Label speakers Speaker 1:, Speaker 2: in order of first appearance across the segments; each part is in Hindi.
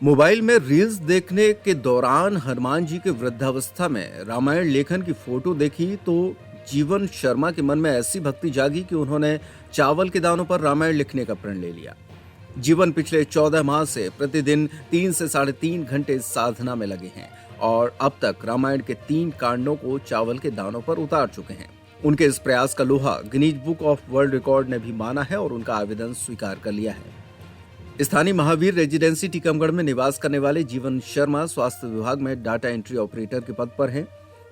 Speaker 1: मोबाइल में रील्स देखने के दौरान हनुमान जी के वृद्धावस्था में रामायण लेखन की फोटो देखी तो जीवन शर्मा के मन में ऐसी भक्ति जागी कि उन्होंने चावल के दानों पर रामायण लिखने का प्रण ले लिया। जीवन पिछले 14 माह से प्रतिदिन 3 से 3.5 घंटे साधना में लगे हैं और अब तक रामायण के 3 कांडों को चावल के दानों पर उतार चुके हैं। उनके इस प्रयास का लोहा Guinness book of world record ने भी माना है और उनका आवेदन स्वीकार कर लिया है। स्थानीय महावीर रेजिडेंसी टीकमगढ़ में निवास करने वाले जीवन शर्मा स्वास्थ्य विभाग में डाटा एंट्री ऑपरेटर के पद पर हैं।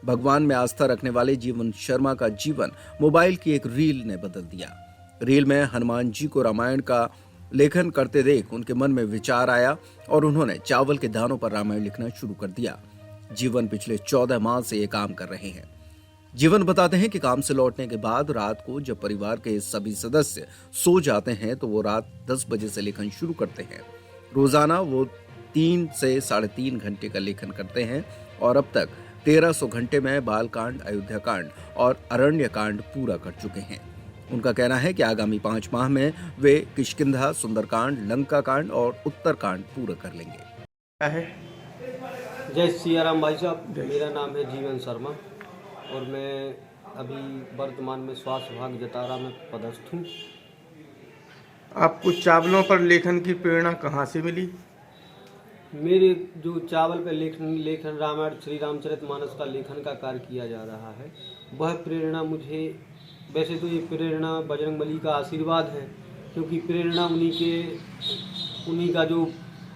Speaker 1: भगवान में आस्था रखने वाले जीवन शर्मा का जीवन मोबाइल की एक रील ने बदल दिया। रील में हनुमान जी को रामायण का लेखन करते देख उनके मन में विचार आया और उन्होंने चावल के दानों पर रामायण लिखना शुरू कर दिया। जीवन पिछले 14 माह से ये काम कर रहे हैं। जीवन बताते हैं कि काम से लौटने के बाद रात को जब परिवार के सभी सदस्य सो जाते हैं तो वो रात 10 बजे से लेखन शुरू करते हैं। रोजाना वो 3 से 3.5 घंटे का लेखन करते हैं और अब तक 1300 घंटे में बालकांड, अयोध्या कांड और अरण्य कांड पूरा कर चुके हैं। उनका कहना है कि आगामी 5 माह में वे किष्किंधा, सुंदरकांड, लंका कांड और उत्तरकांड पूरा कर लेंगे।
Speaker 2: क्या है?
Speaker 3: जय सिया राम भाई साहब, मेरा नाम है जीवन शर्मा और मैं अभी वर्तमान में स्वास्थ्य विभाग जतारा में पदस्थ हूँ।
Speaker 2: आपको चावलों पर लेखन की प्रेरणा कहाँ से मिली?
Speaker 3: मेरे जो चावल पे लेखन रामायण श्री रामचरितमानस का लेखन का कार्य किया जा रहा है, वह प्रेरणा मुझे, वैसे तो ये प्रेरणा बजरंगबली का आशीर्वाद है, क्योंकि प्रेरणा उन्हीं का जो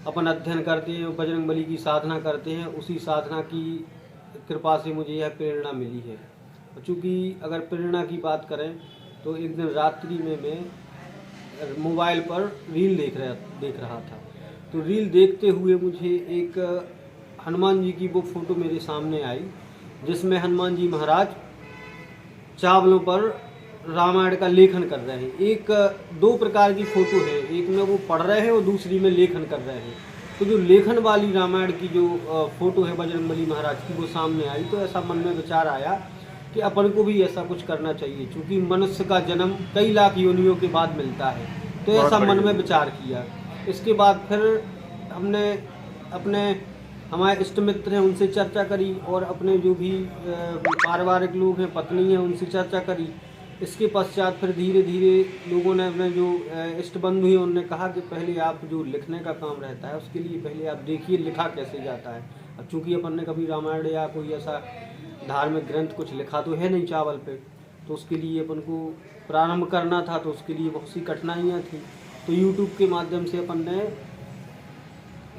Speaker 3: अपन अध्ययन करते हैं, बजरंगबली की साधना करते हैं, उसी साधना की कृपा से मुझे यह प्रेरणा मिली है। चूँकि अगर प्रेरणा की बात करें तो एक दिन रात्रि में मैं मोबाइल पर रील देख रहा था, तो रील देखते हुए मुझे एक हनुमान जी की वो फोटो मेरे सामने आई, जिसमें हनुमान जी महाराज चावलों पर रामायण का लेखन कर रहे हैं। एक दो प्रकार की फोटो है, एक में वो पढ़ रहे हैं और दूसरी में लेखन कर रहे हैं। तो जो लेखन वाली रामायण की जो फोटो है बजरंगबली महाराज की, वो सामने आई तो ऐसा मन में विचार आया कि अपन को भी ऐसा कुछ करना चाहिए, क्योंकि मनुष्य का जन्म कई लाख योनियों के बाद मिलता है। तो ऐसा मन में विचार किया। इसके बाद फिर हमने हमारे इष्ट मित्र हैं उनसे चर्चा करी और अपने जो भी पारिवारिक लोग हैं, पत्नी हैं, उनसे चर्चा करी। इसके पश्चात फिर धीरे धीरे लोगों ने, अपने जो इष्ट बंधु हैं, उन्होंने कहा कि पहले आप जो लिखने का काम रहता है उसके लिए पहले आप देखिए लिखा कैसे जाता है। अब चूँकि अपन ने कभी रामायण या कोई ऐसा धार्मिक ग्रंथ कुछ लिखा तो है नहीं चावल पे, तो उसके लिए अपन को प्रारंभ करना था, तो उसके लिए बहुत सी कठिनाइयाँ थी। तो यूट्यूब के माध्यम से अपन ने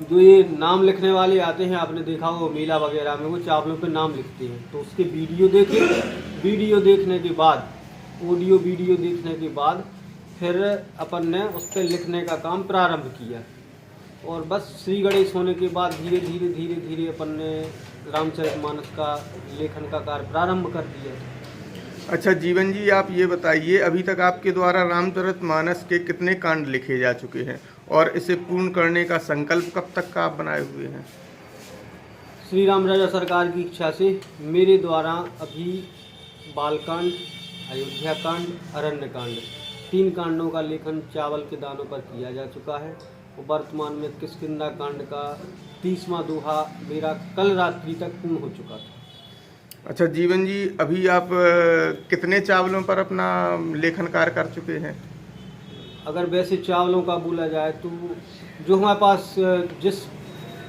Speaker 3: जो ये नाम लिखने वाले आते हैं, आपने देखा हो मेला वगैरह में, वो चावलों पे नाम लिखते हैं, तो उसके वीडियो देखे। वीडियो देखने के बाद, ऑडियो वीडियो देखने के बाद फिर अपन ने उस पर लिखने का काम प्रारंभ किया और बस श्री गणेश होने के बाद धीरे धीरे अपन ने रामचरितमानस का लेखन का कार्य प्रारंभ कर दिया।
Speaker 2: अच्छा जीवन जी, आप ये बताइए, अभी तक आपके द्वारा रामचरितमानस के कितने कांड लिखे जा चुके हैं और इसे पूर्ण करने का संकल्प कब तक का आप बनाए हुए हैं?
Speaker 3: श्री राम राजा सरकार की इच्छा से मेरे द्वारा अभी बालकांड, अयोध्या कांड, अरण्य कांड, 3 कांडों का लेखन चावल के दानों पर किया जा चुका है और वर्तमान में किष्किंधा कांड का 30वां दोहा मेरा कल रात्रि तक पूर्ण हो चुका था।
Speaker 2: अच्छा जीवन जी, अभी आप कितने चावलों पर अपना लेखन कार्य कर चुके हैं?
Speaker 3: अगर वैसे चावलों का बोला जाए तो जो हमारे पास जिस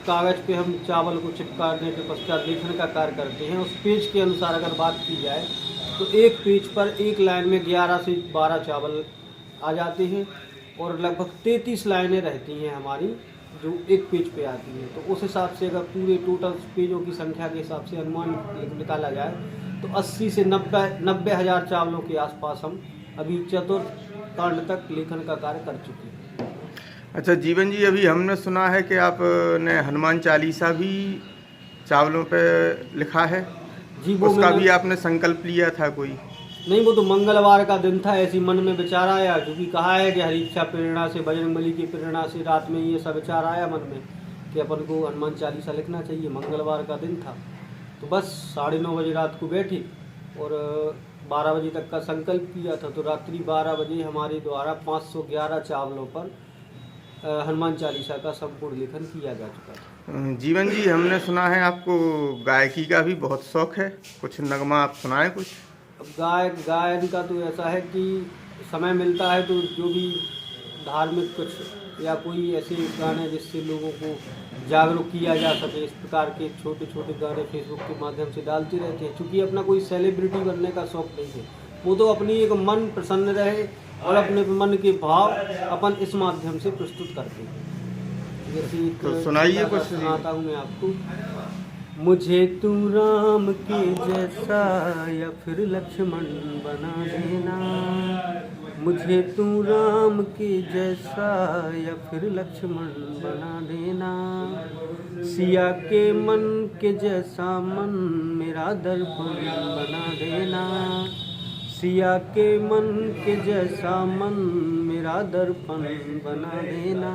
Speaker 3: कागज़ पे हम चावल को चिपकाने के पश्चात लेखन का कार्य करते हैं, उस पेज के अनुसार अगर बात की जाए तो एक पेज पर एक लाइन में 11 से 12 चावल आ जाते हैं और लगभग 33 लाइनें रहती हैं हमारी जो एक पेज पे आती हैं। तो उस हिसाब से अगर पूरे टोटल पेजों की संख्या के हिसाब से अनुमान निकाला जाए तो 80 से 90 हज़ार चावलों के आसपास हम अभी चतुर्थ कांड तक लेखन का कार्य कर चुके हैं।
Speaker 2: अच्छा जीवन जी, अभी हमने सुना है कि आपने हनुमान चालीसा भी चावलों पे लिखा है।
Speaker 3: जी, वो
Speaker 2: उसका भी आपने संकल्प लिया था कोई?
Speaker 3: नहीं, वो तो मंगलवार का दिन था, ऐसी मन में विचार आया, क्योंकि कहा है कि हरी इच्छा प्रेरणा से, बजरंगबली की प्रेरणा से रात में ये सब विचार आया मन में कि अपन को हनुमान चालीसा लिखना चाहिए। मंगलवार का दिन था तो बस 9:30 बजे रात को बैठी और 12 बजे तक का संकल्प किया था। तो रात्रि 12 बजे हमारे द्वारा 511 चावलों पर हनुमान चालीसा का संपूर्ण लेखन किया जा चुका है।
Speaker 2: जीवन जी, हमने सुना है आपको गायकी का भी बहुत शौक है, कुछ नगमा आप सुनाएं कुछ।
Speaker 3: अब गायन का तो ऐसा है कि समय मिलता है तो जो भी धार्मिक कुछ या कोई ऐसे गाने जिससे लोगों को जागरूक किया जा सके, इस प्रकार के छोटे छोटे गाने फेसबुक के माध्यम से डालते रहते हैं। चूँकि अपना कोई सेलिब्रिटी बनने का शौक नहीं है, वो तो अपनी एक मन प्रसन्न रहे और अपने मन के भाव अपन इस माध्यम से प्रस्तुत करते हैं। जैसे एक
Speaker 2: तो सुनाइए कुछ।
Speaker 3: सुनाता हूँ मैं आपको। मुझे तू राम के जैसा या फिर लक्ष्मण बना देना, मुझे तू राम के जैसा या फिर लक्ष्मण बना देना, सिया के मन के जैसा मन मेरा दर्पण बना देना, सिया के मन के जैसा मन मेरा दर्पण बना देना,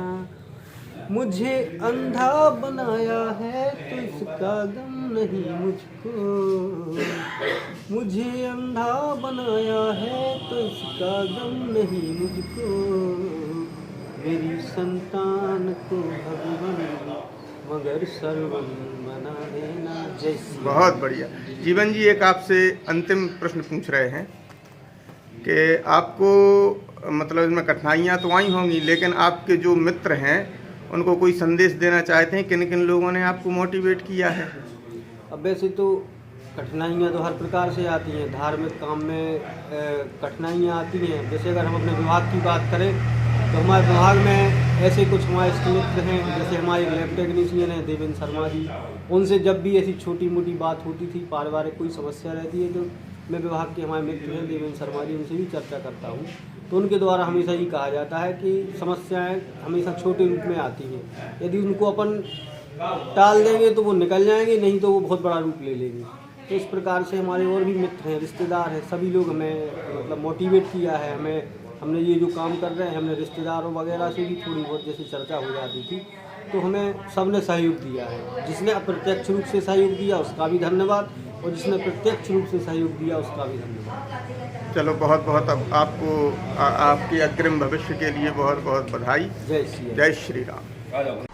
Speaker 3: मुझे अंधा बनाया है तो इसका गम नहीं मुझको, मुझे अंधा बनाया है तो इसका गम नहीं मुझको, मेरी संतान को भगवान मगर सर्वन बना देना। जय श्री।
Speaker 2: बहुत बढ़िया। जीवन जी, एक आपसे अंतिम प्रश्न पूछ रहे हैं कि आपको मतलब इसमें कठिनाइयाँ तो आई होंगी, लेकिन आपके जो मित्र हैं उनको कोई संदेश देना चाहते हैं, किन किन लोगों ने आपको मोटिवेट किया है?
Speaker 3: अब वैसे तो कठिनाइयाँ तो हर प्रकार से आती हैं, धार्मिक काम में कठिनाइयाँ आती हैं। जैसे अगर हम अपने विभाग की बात करें तो हमारे विभाग में ऐसे कुछ हमारे मित्र हैं, जैसे हमारे लैब टेक्नीशियन हैं देवेंद्र शर्मा जी। उनसे जब भी ऐसी छोटी मोटी बात होती थी, पारिवारिक कोई समस्या रहती है, तो मैं विभाग के हमारे मित्र हैं देवेंद्र शर्मा जी, उनसे भी चर्चा करता हूँ। तो उनके द्वारा हमेशा ये कहा जाता है कि समस्याएं हमेशा छोटे रूप में आती हैं, यदि उनको अपन टाल देंगे तो वो निकल जाएंगे, नहीं तो वो बहुत बड़ा रूप ले लेंगे। तो इस प्रकार से हमारे और भी मित्र हैं, रिश्तेदार हैं, सभी लोग हमें मतलब मोटिवेट किया है। हमने ये जो काम कर रहे हैं, हमने रिश्तेदारों वगैरह से भी थोड़ी बहुत जैसे चर्चा हो जाती थी, तो हमें सबने सहयोग दिया है। जिसने अप्रत्यक्ष रूप से सहयोग दिया उसका भी धन्यवाद, और जिसने प्रत्यक्ष रूप से सहयोग दिया उसका भी धन्यवाद।
Speaker 2: चलो, बहुत बहुत अब आपको आपके अग्रिम भविष्य के लिए बहुत बहुत बधाई।
Speaker 3: जय श्री राम।
Speaker 2: जय श्री राम।